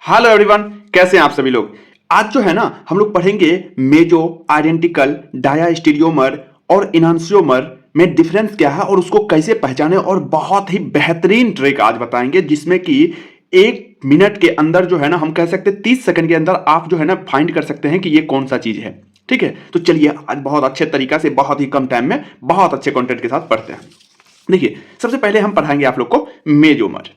Hello everyone, कैसे हैं आप सभी लोग। आज जो है ना हम लोग पढ़ेंगे मेजो, आइडेंटिकल, डायास्टीरियोमर और इनांसियोमर में डिफरेंस क्या है और उसको कैसे पहचाने, और बहुत ही बेहतरीन ट्रिक आज बताएंगे जिसमें कि 1 मिनट के अंदर जो है ना हम कह सकते हैं 30 सेकंड के अंदर आप जो है ना फाइंड कर सकते हैं कि ये कौन सा चीज है। ठीक है, तो चलिए आज बहुत अच्छे तरीका से बहुत ही कम टाइम में बहुत अच्छे कंटेंट के साथ पढ़ते हैं। देखिए, सबसे पहले हम पढ़ाएंगे आप लोग को मेजोमर।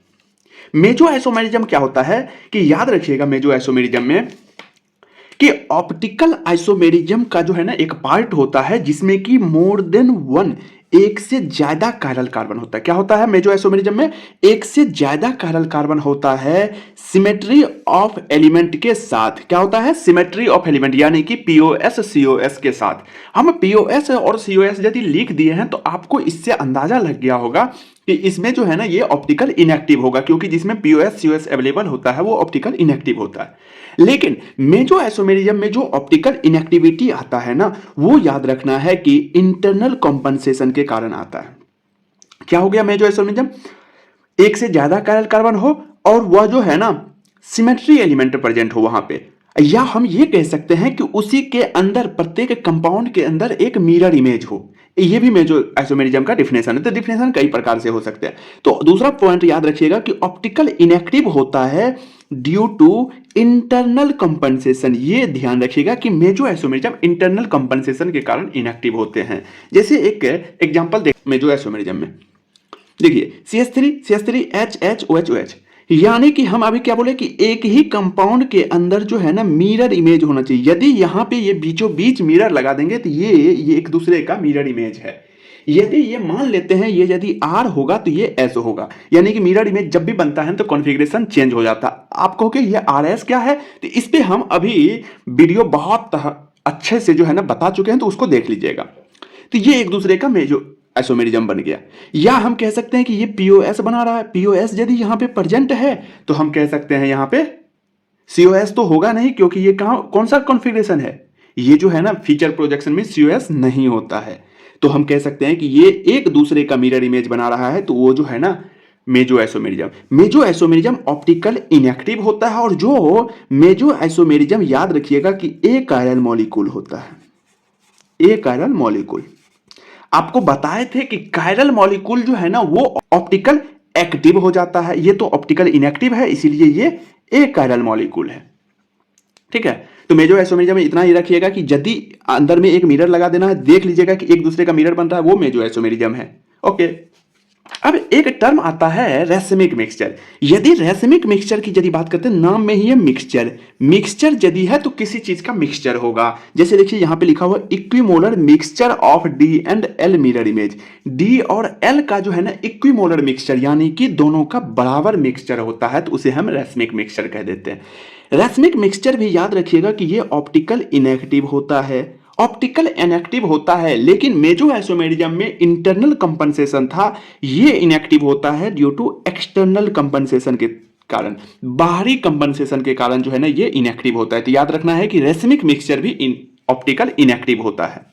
मेजो आइसोमेरिज्म क्या होता है कि याद रखिएगा मेजो आइसोमेरिज्म में कि ऑप्टिकल आइसोमेरिज्म का जो है ना एक पार्ट होता है जिसमें कि मोर देन वन, एक से ज्यादा कायरल कार्बन होता है। क्या होता है मेजो आइसोमेरिज्म में? एक से ज्यादा कायरल कार्बन होता है सिमेट्री ऑफ एलिमेंट के साथ। क्या होता है? सिमेट्री ऑफ एलिमेंट, यानी कि पीओएस सीओएस के साथ। हम पीओएस और सीओएस यदि लिख दिए हैं तो आपको इससे अंदाजा लग गया होगा कि इसमें जो है ना ये ऑप्टिकल इनएक्टिव होगा, क्योंकि जिसमें पीओएस सीओएस अवेलेबल होता है वो ऑप्टिकल इनएक्टिव होता है। लेकिन मेजो आइसोमेरिज्म में जो ऑप्टिकल इनएक्टिविटी आता है ना, वो याद रखना है कि इंटरनल कॉम्पनसेशन के कारण आता है। क्या हो गया मेजो आइसोमेरिज्म? एक से ज्यादा कायरल कार्बन हो और वह जो है ना सिमेट्री एलिमेंट प्रेजेंट हो वहां पे, या हम ये कह सकते हैं कि उसी के अंदर प्रत्येक कंपाउंड के अंदर एक मिरर इमेज हो। ये भी मेजो आइसोमेरिज्म का डिफिनेशन है। तो डिफिनेशन कई प्रकार से हो सकते हैं। तो दूसरा पॉइंट याद रखिएगा कि ऑप्टिकल इनएक्टिव होता है ड्यू टू इंटरनल कंपनसेशन। ये ध्यान रखिएगा कि मेजो आइसोमेरिज्म इंटरनल कंपनसेशन के कारण इनएक्टिव होते हैं। जैसे एक एग्जांपल देख मेजो आइसोमेरिज्म में, देखिए CH3HHOH, यानी कि हम अभी क्या बोले कि एक ही कंपाउंड के अंदर जो है ना मिरर इमेज होना चाहिए। यदि यहां पे ये बीचों बीच मिरर लगा देंगे तो ये एक दूसरे का मिरर इमेज है। यदि ये मान लेते हैं ये यदि R होगा तो ये S होगा, यानी कि मिरर इमेज जब भी बनता है तो कॉन्फ़िगरेशन चेंज हो जाता है। आप कहोगे ये RS क्या है, तो इस पे हम अभी वीडियो बहुत अच्छे से जो है ना बता चुके हैं, तो उसको देख लीजिएगा। तो ये एक दूसरे का मेजो आइसोमेरिज्म बन गया। या हम कह सकते हैं कि ये पीओएस बना रहा है। पीओएस यदि यहां पे प्रेजेंट है तो हम कह सकते हैं यहां पे सीओएस तो होगा नहीं, क्योंकि ये कौन सा कॉन्फ़िगरेशन है, ये जो है ना फीचर प्रोजेक्शन में सीओएस नहीं होता है। तो हम कह सकते हैं कि ये एक दूसरे का मिरर इमेज बना रहा है, तो वो जो है ना मेजो आइसोमेरिज्म। मेजो आइसोमेरिज्म ऑप्टिकल इनएक्टिव होता है, और जो मेजो आइसोमेरिज्म याद रखिएगा कि ए कायरल मॉलिक्यूल होता है। ए कायरल मॉलिक्यूल आपको बताए थे कि कायरल मॉलिक्यूल जो है ना वो ऑप्टिकल एक्टिव हो जाता है। ये तो ऑप्टिकल इनएक्टिव है, इसीलिए ये ए कायरल मॉलिक्यूल है। ठीक है, तो मेजो आइसोमेरिज्म में इतना ही रखिएगा कि यदि अंदर में एक मिरर लगा देना है, देख लीजिएगा कि एक दूसरे का मिरर बन रहा है, वो मेजो आइसोमेरिज्म है। ओके, अब एक टर्म आता है रेसमिक मिक्सचर। यदि रेसमिक मिक्सचर की यदि बात करते हैं, नाम में ही है मिक्सचर। मिक्सचर यदि है तो किसी चीज का मिक्सचर होगा। जैसे देखिए यहां पे लिखा हुआ equimolar mixture of D and L mirror image. D और एल का जो है ना इक्विमोलर मिक्सचर, यानी कि दोनों का बराबर मिक्सचर होता है, तो उसे हम रेसमिक मिक्सचर कह देते हैं। रेसमिक मिक्सचर भी याद रखिएगा कि ये ऑप्टिकल इनएक्टिव होता है। ऑप्टिकल इनएक्टिव होता है, लेकिन मेजो आइसोमेरिज्म में इंटरनल कंपनसेशन था, ये इनएक्टिव होता है ड्यू टू एक्सटर्नल कंपनसेशन के कारण। बाहरी कंपनसेशन के कारण जो है ना ये इनएक्टिव होता है। तो याद रखना है कि रेसमिक मिक्सचर भी ऑप्टिकल इनएक्टिव होता है।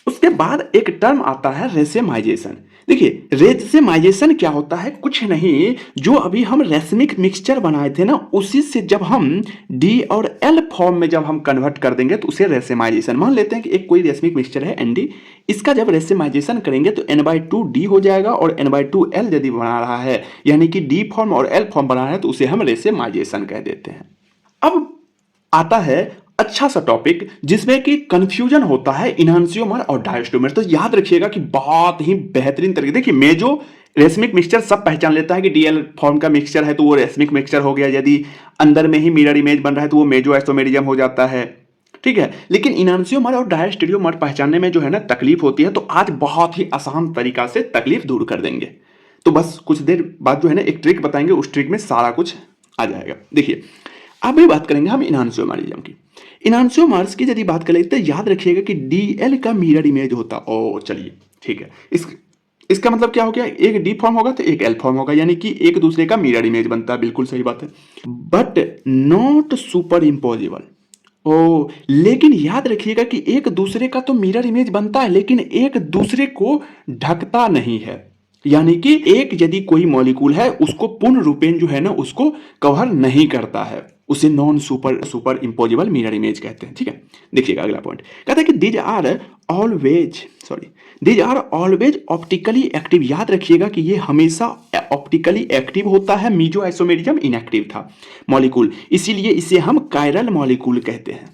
उसके बाद एक टर्म आता है रेसेमाइजेशन। देखिए रेसेमाइजेशन क्या होता है? कुछ नहीं, जो अभी हम रेसमिक मिक्सचर बनाए थे ना, उसी से जब हम डी और एल फॉर्म में जब हम कन्वर्ट कर देंगे तो उसे रेसेमाइजेशन। मान लेते हैं कि एक कोई रेसमिक मिक्सचर है एनडी, इसका जब रेसेमाइजेशन करेंगे तो n/2d हो जाएगा, और n/2l यदि बना रहा है यानी कि डी फॉर्म और एल फॉर्म बना रहा है तो उसे हम रेसेमाइजेशन कह देते हैं। अब आता है अच्छा सा टॉपिक जिसमें कि कंफ्यूजन होता है इनहांसियोमर और डायस्टोमर। तो याद रखिएगा कि बहुत ही बेहतरीन तरीके, देखिए मेजो रेसमिक मिक्सचर सब पहचान लेता है कि डीएल फॉर्म का मिक्सचर है तो वो रेसमिक मिक्सचर हो गया। यदि अंदर में ही मिरर इमेज बन रहा है तो वो मेजो आइसोमेरिज्म हो जाता है। ठीक है, लेकिन इनहांसियोमर और डायस्टेरियोमर पहचानने में जो है ना तकलीफ होती है, तो आज बहुत ही आसान तरीका से तकलीफ दूर कर देंगे। तो बस कुछ देर बाद जो है ना एक ट्रिक बताएंगे, उस ट्रिक में सारा कुछ आ जाएगा। देखिए अभी बात करेंगे हम इनहांसियोमरिज्म की। इनहांसियोमर्स की यदि बात करें तो याद रखिएगा कि डीएल का मिरर इमेज होता। ओ चलिए ठीक है, इसका मतलब क्या हो गया? एक डी फॉर्म होगा तो एक एल फॉर्म होगा, यानी कि एक दूसरे का मिरर इमेज बनता है। बिल्कुल सही बात है, बट नॉट सुपर इम्पोजिबल। ओ लेकिन याद रखिएगा कि एक दूसरे का तो मिरर इमेज बनता है, लेकिन एक दूसरे को ढकता नहीं है। यानी कि एक यदि कोई मॉलिक्यूल है उसको पूर्ण रूपेण जो है ना उसको कवर नहीं करता है, उसे non super imposable mirror image कहते हैं। ठीक है, देखिएगा अगला पॉइंट कहता है कि these are always optically active. याद रखिएगा कि ये हमेशा ऑप्टिकली एक्टिव होता है, मीजो आइसोमेरिज्म इनएक्टिव था मॉलिक्यूल, इसीलिए इसे हम कायरल मॉलिक्यूल कहते हैं।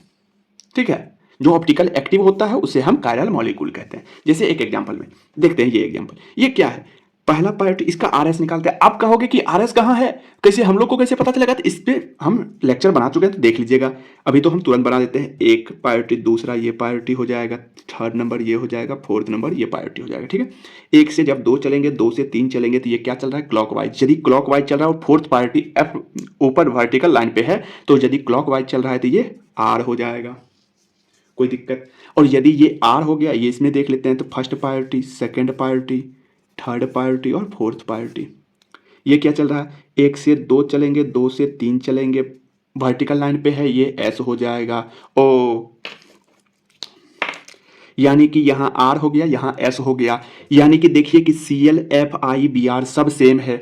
ठीक है, जो ऑप्टिकल एक्टिव होता है उसे हम कायरल मॉलिक्यूल कहते हैं। जैसे एक एग्जांपल में देखते हैं, ये एग्जांपल, ये क्या है, पहला पार्ट इसका आरएस निकालते हैं। आप कहोगे कि आरएस कहाँ है, कैसे हम लोग को कैसे पता चलेगा, तो इस पे हम लेक्चर बना चुके हैं तो देख लीजिएगा। अभी तो हम तुरंत बना देते हैं, एक प्रायोरिटी, दूसरा ये प्रायोरिटी हो जाएगा, थर्ड नंबर ये हो जाएगा, फोर्थ नंबर ये प्रायोरिटी हो जाएगा। ठीक है, एक से जब दो चलेंगे, दो से तीन चलेंगे तो ये क्या चल रहा है, क्लॉकवाइज। यदि क्लॉकवाइज चल रहा है और फोर्थ प्रायोरिटी एफ ऊपर वर्टिकल लाइन पे है, तो यदि क्लॉकवाइज चल रहा है तो ये आर हो जाएगा, कोई दिक्कत। और यदि ये आर हो गया, ये इसमें देख लेते हैं, तो first priority, second priority, third priority और फोर्थ प्रायोरिटी। ये क्या चल रहा है, एक से दो चलेंगे, दो से तीन चलेंगे, वर्टिकल लाइन पे है, ये एस हो जाएगा। ओ, यानी कि यहाँ आर हो गया, यहाँ एस हो गया। यानी कि देखिए कि C L F I B R सब सेम है,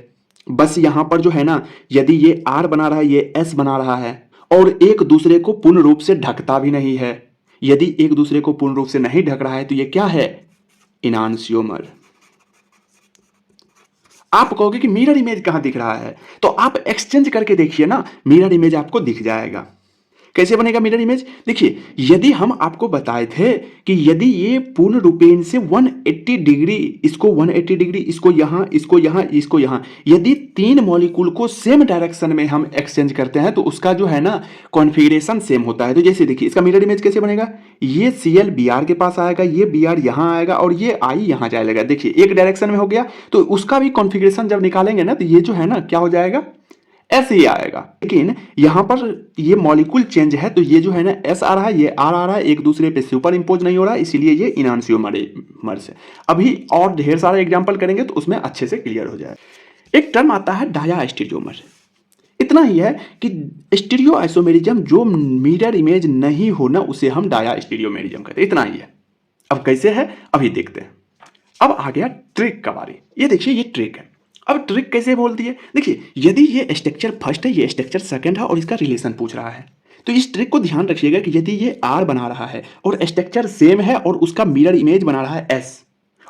बस यहाँ पर जो है ना, यदि ये आर बना रहा है, ये एस बना रहा है, और एक दूसरे को पूर्ण रूप से ढकता भी नहीं है। यदि एक दूसरे को पूर्ण रूप से नहीं ढक रहा है तो ये क्या है, इनांशियोमर। आप कहोगे कि मिरर इमेज कहां दिख रहा है, तो आप एक्सचेंज करके देखिए ना, मिरर इमेज आपको दिख जाएगा। कैसे बनेगा मिरर इमेज, देखिए, यदि हम आपको बताए थे कि यदि ये पूर्ण रूपेण से 180 डिग्री, इसको 180 डिग्री, इसको यहां, इसको यहां, इसको यहां, यदि तीन मॉलिक्यूल को सेम डायरेक्शन में हम एक्सचेंज करते हैं तो उसका जो है ना कॉन्फ़िगरेशन सेम होता है। तो जैसे देखिए इसका मिरर इमेज कैसे बनेगा, ये Cl Br के पास आएगा, ये Br यहां आएगा और ये I यहां जाएगा। देखिए एक डायरेक्शन में हो गया, तो उसका भी कॉन्फ़िगरेशन जब निकालेंगे ना तो ये जो है ना क्या हो जाएगा, ऐसे ही आएगा। लेकिन यहां पर ये मॉलिक्यूल चेंज है, तो ये जो है ना एस आ रहा है, ये आर आ रहा है, एक दूसरे पे सुपर इंपोज नहीं हो रहा है, इसीलिए ये इनांशियोमर्स है। अभी और ढेर सारा एग्जांपल करेंगे तो उसमें अच्छे से क्लियर हो जाए। एक टर्म आता है डायास्टीरियोमर। इतना ही है कि स्टीरियो आइसोमेरिज्म जो मिरर इमेज नहीं होना उसे हम डायास्टीरियोमेरिज्म कहते हैं, इतना ही है। अब कैसे है अभी देखते हैं। अब आ गया ट्रिक का बारी। ये देखिए ये ट्रिक है। अब ट्रिक कैसे बोलती है, देखिए यदि ये स्ट्रक्चर फर्स्ट है, ये स्ट्रक्चर सेकंड है और इसका रिलेशन पूछ रहा है, तो इस ट्रिक को ध्यान रखिएगा कि यदि ये आर बना रहा है और स्ट्रक्चर सेम है और उसका मिरर इमेज बना रहा है एस,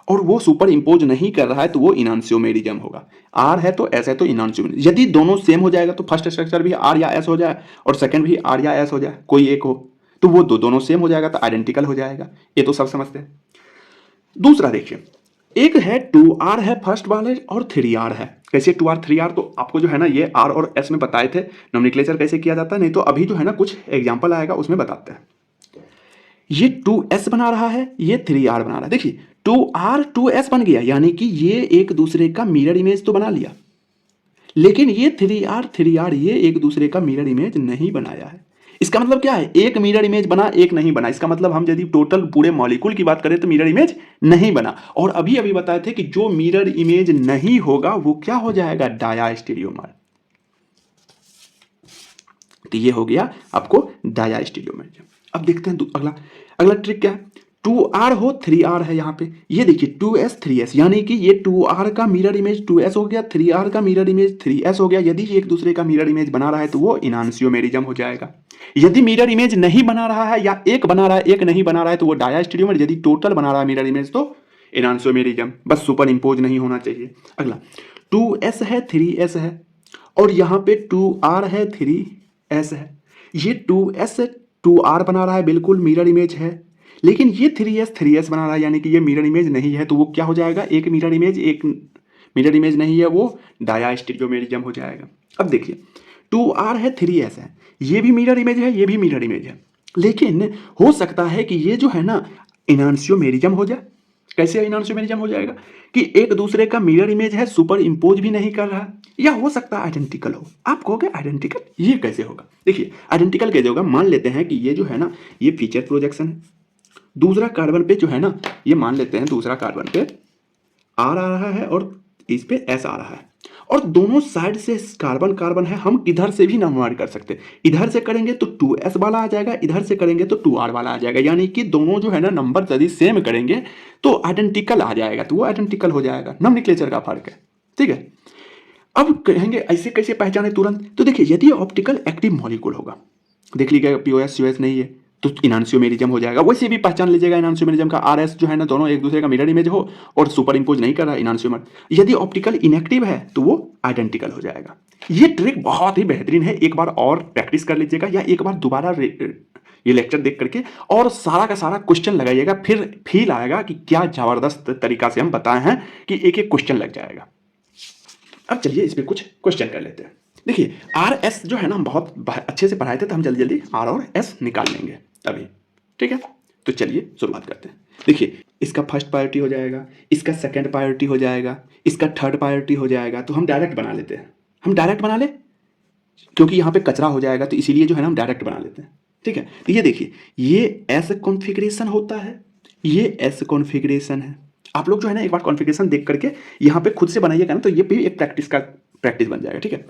और वो सुपर इंपोज नहीं कर रहा है, तो वो इनांशियोमेरिज्म होगा। आर है तो एस है तो इनांशियोमेरिज्म। यदि दोनों सेम हो जाएगा तो फर्स्ट स्ट्रक्चर भी आर या एस हो जाए और सेकंड भी आर या एस हो जाए, कोई एक हो, तो वो दोनों सेम हो जाएगा, तो आइडेंटिकल हो जाएगा। ये तो सब समझते हैं। दूसरा देखिए, एक है 2R है फर्स्ट वाले और 3R है। कैसे 2R 3R, तो आपको जो है ना ये R और S में बताए थे नोमेनक्लेचर कैसे किया जाता है, नहीं तो अभी जो है ना कुछ एग्जांपल आएगा उसमें बताते हैं। ये 2S बना रहा है, ये 3R बना रहा है। देखिए 2R 2S बन गया, यानी कि ये एक दूसरे का मिरर इमेज तो बना लिया, लेकिन ये 3R ये एक दूसरे का मिरर इमेज नहीं बनाया है। इसका मतलब क्या है, एक मिरर इमेज बना, एक नहीं बना। इसका मतलब हम यदि टोटल पूरे मॉलिक्यूल की बात करें तो मिरर इमेज नहीं बना। और अभी अभी बताए थे कि जो मिरर इमेज नहीं होगा वो क्या हो जाएगा, डायास्टीरियोमर। तो ये हो गया आपको डायास्टीरियोमर। अब देखते हैं अगला अगला ट्रिक क्या है। 2R हो 3R है यहाँ पे, ये देखिए 2S 3S, यानी कि ये 2R का मिरर इमेज 2S हो गया, 3R का मिरर इमेज 3S हो गया। यदि ये एक दूसरे का मिरर इमेज बना रहा है तो वो इनांशियोमेरिज्म हो जाएगा। यदि मिरर इमेज नहीं बना रहा है या एक बना रहा है एक नहीं बना रहा है तो वो डायास्टीरियोमर। यदि टोटल बना रहा है मिरर इमेज तो इनांशियोमेरिज्म, बस सुपर इंपोज नहीं होना चाहिए। अगला 2S है 3S है और यहाँ पे 2R है 3S है। ये 2S 2R बना रहा है, बिल्कुल मिरर इमेज है, लेकिन ये 3S बना रहा है, यानी कि ये मिरर इमेज नहीं है, तो वो क्या हो जाएगा, एक मिरर इमेज नहीं है, वो डायास्टीरियोमेरिज्म हो जाएगा। अब देखिए 2R है 3S है, ये भी मिरर इमेज है, ये भी मिरर इमेज है, लेकिन हो सकता है कि ये जो है ना इनांशियोमेरिज्म हो जाए। कैसे इनांशियोमेरिज्म हो जाएगा कि एक दूसरे का मिरर इमेज है, सुपर इंपोज भी नहीं कर रहा, या हो सकता है आइडेंटिकल हो। आप कहोगे आइडेंटिकल ये कैसे होगा, देखिए आइडेंटिकल कैसे होगा। मान लेते हैं कि ये जो है ना ये फीचर प्रोजेक्शन है, दूसरा कार्बन पे जो है ना ये मान लेते हैं दूसरा कार्बन पे आर आ रहा है और इस पे एस आ रहा है, और दोनों साइड से कार्बन कार्बन है, हम इधर से भी नंबर कर सकते हैं। इधर से करेंगे तो 2s वाला आ जाएगा, इधर से करेंगे तो 2r वाला आ जाएगा, यानी कि दोनों जो है ना नंबर यदि सेम करेंगे तो आइडेंटिकल आ जाएगा, तो वो आइडेंटिकल हो जाएगा, नोमेनक्लेचर का फर्क है। ठीक है, अब कहेंगे ऐसे कैसे पहचाने तुरंत, तो देखिए यदि ऑप्टिकल एक्टिव मॉलिक्यूल होगा, देख लीजिएगा पीओएस यूएस नहीं है तो इनांशियोमेरिज्म हो जाएगा। वैसे भी पहचान लीजिएगा इनांशियोमेरिज्म का, आरएस जो है ना दोनों एक दूसरे का मिरर इमेज हो और सुपर इंपोज नहीं कर रहा इनांशियोमर। यदि ऑप्टिकल इनएक्टिव है तो वो आइडेंटिकल हो जाएगा। ये ट्रिक बहुत ही बेहतरीन है, एक बार और प्रैक्टिस कर लीजिएगा या एक बार दोबारा ये लेक्चर देख करके और सारा का सारा क्वेश्चन लगाइएगा, फिर फील आएगा कि क्या जबरदस्त तरीका से हम बताए हैं कि एक एक क्वेश्चन लग जाएगा। अब चलिए इस पे कुछ क्वेश्चन कर लेते हैं। देखिए आर एस जो है ना हम बहुत अच्छे से पढ़ाए थे, तो हम जल्दी जल्दी आर और एस निकाल लेंगे अभी। ठीक है, तो चलिए शुरुआत करते हैं। देखिए इसका फर्स्ट प्रायोरिटी हो जाएगा, इसका सेकंड प्रायोरिटी हो जाएगा, इसका थर्ड प्रायोरिटी हो जाएगा, तो हम डायरेक्ट बना लेते हैं। हम डायरेक्ट बना ले क्योंकि यहाँ पे कचरा हो जाएगा, तो इसीलिए जो है ना हम डायरेक्ट बना लेते हैं। ठीक है, तो ये देखिए ये एस कॉन्फ़िगरेशन होता है, ये एस कॉन्फ़िगरेशन है। आप लोग जो है ना एक बार कॉन्फ़िगरेशन देख करके यहाँ पे खुद से बनाइएगा ना, तो ये भी एक प्रैक्टिस बन जाएगा। ठीक है,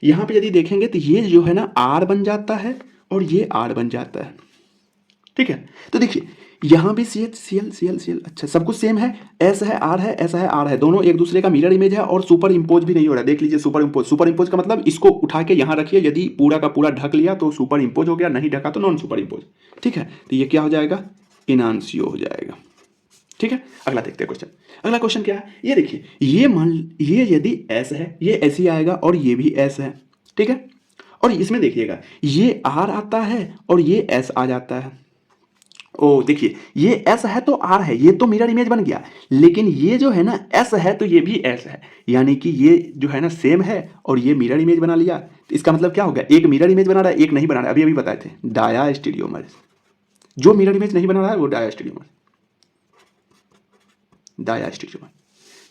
यहाँ पे यदि देखेंगे तो ये जो है ना आर बन जाता है और ये आर बन जाता है। ठीक है, तो देखिए यहाँ भी C H C L C L C L, अच्छा सब कुछ सेम है, एस है आर है, ऐसा है आर है, दोनों एक दूसरे का मिरर इमेज है और सुपर इंपोज भी नहीं हो रहा है। देख लीजिए सुपर इंपोज, सुपर इंपोज का मतलब इसको उठा के यहाँ रखिए, यदि पूरा का पूरा ढक लिया तो सुपर इंपोज हो गया, नहीं ढका तो नॉन सुपर इंपोज। ठीक है, तो ये क्या हो जाएगा, इनांशियो हो जाएगा। ठीक है, अगला देखते हैं क्वेश्चन। अगला क्वेश्चन क्या है, ये देखिए ये यदि एस है, ये ऐसे ही आएगा और ये भी एस है। ठीक है, और इसमें देखिएगा ये आर आता है और ये एस आ जाता है। ओ देखिए ये एस है तो आर है, ये तो मिरर इमेज बन गया, लेकिन ये जो है ना एस है तो ये भी एस है, यानी कि ये जो है ना सेम है और ये मिरर इमेज बना लिया। तो इसका मतलब क्या हो गया, एक मिरर इमेज बना रहा है, एक नहीं बना रहा है। अभी अभी बताए थे डायास्टीरियोमर, जो मिरर इमेज नहीं बना रहा है वो डायास्टीरियोमर, डायास्टीरियोमर।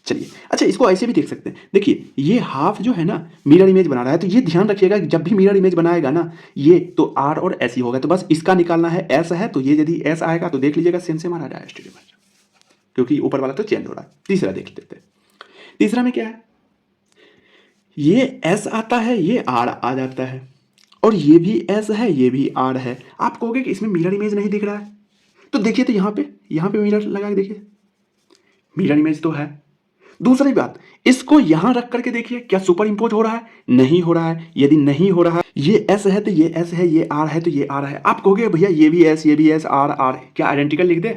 चलिए अच्छा इसको ऐसे भी देख सकते हैं, देखिए ये हाफ जो है ना मिरर इमेज बना रहा है, तो ये ध्यान रखिएगा जब भी मिरर इमेज बनाएगा ना ये तो आर और एस ही होगा, तो बस इसका निकालना है। एस है तो ये यदि एस आएगा तो देख लीजिएगा सेम सेम आ रहा है डायास्टीरियोमर, क्योंकि ऊपर वाला तो चेंज हो रहा है। तीसरा देख लेते हैं, तीसरा में क्या है, ये एस आता है, ये आर आ जाता है और ये भी एस है, ये भी आर है। आप कहोगे कि इसमें मिरर इमेज नहीं दिख रहा है, तो देखिए तो यहाँ पे मिरर लगा के देखिए, मिरर इमेज तो है। दूसरी बात, इसको यहां रख करके देखिए क्या सुपर इंपोज हो रहा है, नहीं हो रहा है। यदि नहीं हो रहा है, ये एस है तो ये एस है, ये आर है तो ये आर है। आप कहोगे भैया ये भी एस आर आर, क्या आइडेंटिकल लिख दे?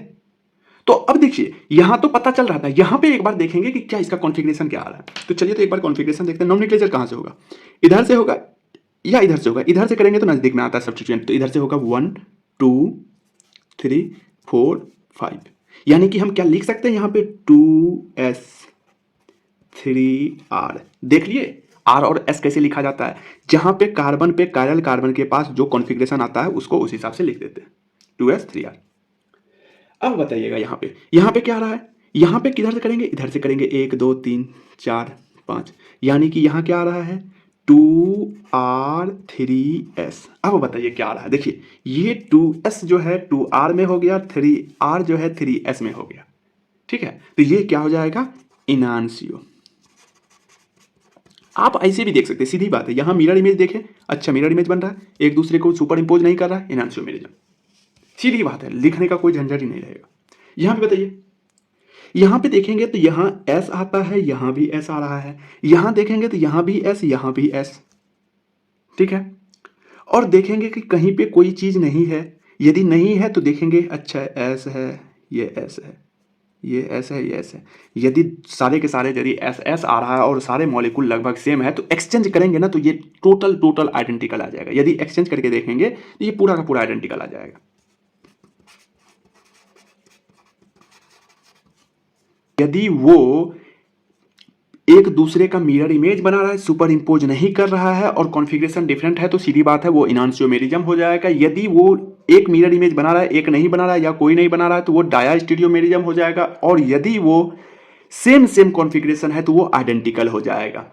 तो अब देखिए यहां तो पता चल रहा था, यहां पे एक बार देखेंगे कि क्या इसका कॉन्फ़िगरेशन क्या आ रहा है। तो चलिए तो एक बार कॉन्फ़िगरेशन देखते हैं। नोमेनक्लेचर कहां से होगा, इधर से होगा या इधर से होगा? इधर से करेंगे तो नजदीक में आता है सब्स्टिट्यूएंट, तो इधर से होगा 1 2 3 4 5, यानी कि हम क्या लिख सकते हैं यहाँ पे 2s 3r। देख लिए r और s कैसे लिखा जाता है, जहां पे कार्बन पे कायरल कार्बन के पास जो कॉन्फ़िगरेशन आता है उसको उस हिसाब से लिख देते हैं 2s 3r। अब बताइएगा यहाँ पे क्या आ रहा है, यहाँ पे किधर से करेंगे, इधर से करेंगे 1 2 3 4 5, यानी कि यहाँ क्या आ रहा है 2r 3s। अब बताइए क्या आ रहा है, देखिए ये 2s जो है 2r में हो गया, 3r जो है 3s में हो गया। ठीक है, तो ये क्या हो जाएगा, इनांशियो। आप ऐसे भी देख सकते हैं, सीधी बात है। यहां मिरर इमेज देखें, अच्छा मिरर इमेज बन रहा है, एक दूसरे को सुपर इंपोज नहीं कर रहा है, इनांशियोमेरिज्म। सीधी बात है, लिखने का कोई झंझट ही नहीं रहेगा। यहां पे बताइए, यहां पे देखेंगे तो यहां एस आता है, यहां भी एस आ रहा है, यहां देखेंगे तो यहां भी एस, यहां भी एस। ठीक है, और देखेंगे कि कहीं पे कोई चीज नहीं है, यदि नहीं है तो देखेंगे अच्छा एस है, ये एस है, ये एस है, ये एस है। यदि सारे के सारे यदि एस एस आ रहा है और सारे मॉलिक्यूल लगभग सेम है, तो एक्सचेंज करेंगे ना तो ये टोटल आइडेंटिकल आ जाएगा। यदि एक्सचेंज करके देखेंगे तो ये पूरा का पूरा आइडेंटिकल आ जाएगा। यदि वो एक दूसरे का मिरर इमेज बना रहा है, सुपर इंपोज नहीं कर रहा है और कॉन्फ़िगरेशन डिफरेंट है, तो सीधी बात है वो इनांशियोमेरिज्म हो जाएगा। यदि वो एक मिरर इमेज बना रहा है, एक नहीं बना रहा है या कोई नहीं बना रहा है, तो वो डायास्टीरियोमेरिज्म हो जाएगा। और यदि वो सेम कॉन्फ़िगरेशन है तो वो आइडेंटिकल हो जाएगा।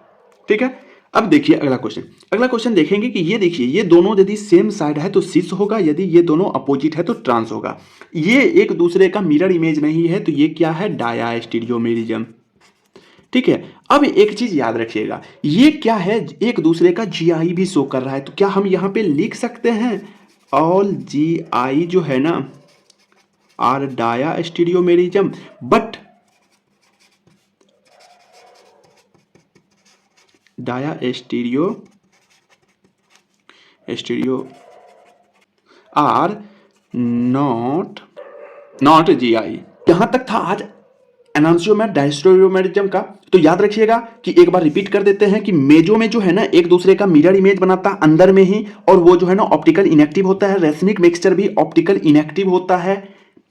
ठीक है, अब देखिए अगला क्वेश्चन देखेंगे कि ये देखिए ये दोनों यदि सेम साइड है तो सिस होगा, यदि ये दोनों अपोजिट है तो ट्रांस होगा। ये एक दूसरे का मिरर इमेज नहीं है तो ये क्या है, डायास्टीरियोमेरिज्म। ठीक है, अब एक चीज याद रखिएगा, ये क्या है, एक दूसरे का जीआई भी शो कर रहा है, तो क्या हम यहां पे लिख सकते हैं ऑल जीआई जो है ना are diastereomerism, but diastereo are not GI. यहां तक था आज एनांसियोमेर डायस्टेरियोमेरिज्म का। तो याद रखिएगा कि एक बार रिपीट कर देते हैं कि मेजो में जो है ना एक दूसरे का मिरर इमेज बनाता है अंदर में ही, और वो जो है ना ऑप्टिकल इनएक्टिव होता है। रेसनिक मिक्सचर भी ऑप्टिकल इनएक्टिव होता है,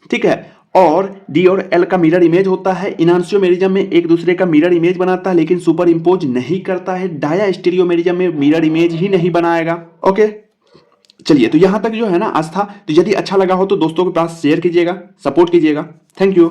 ठीक है। और डी और एल का मिरर इमेज होता है। इनांसियोमेरिज्म में एक दूसरे का मिरर इमेज बनाता है लेकिन सुपर इंपोज नहीं करता है। डाया स्टीरियोमेरिज्म में मिरर इमेज ही नहीं बनाएगा। ओके, चलिए, तो यहां तक जो है ना आज था। तो यदि अच्छा लगा हो तो दोस्तों के पास शेयर कीजिएगा, सपोर्ट कीजिएगा। Thank you.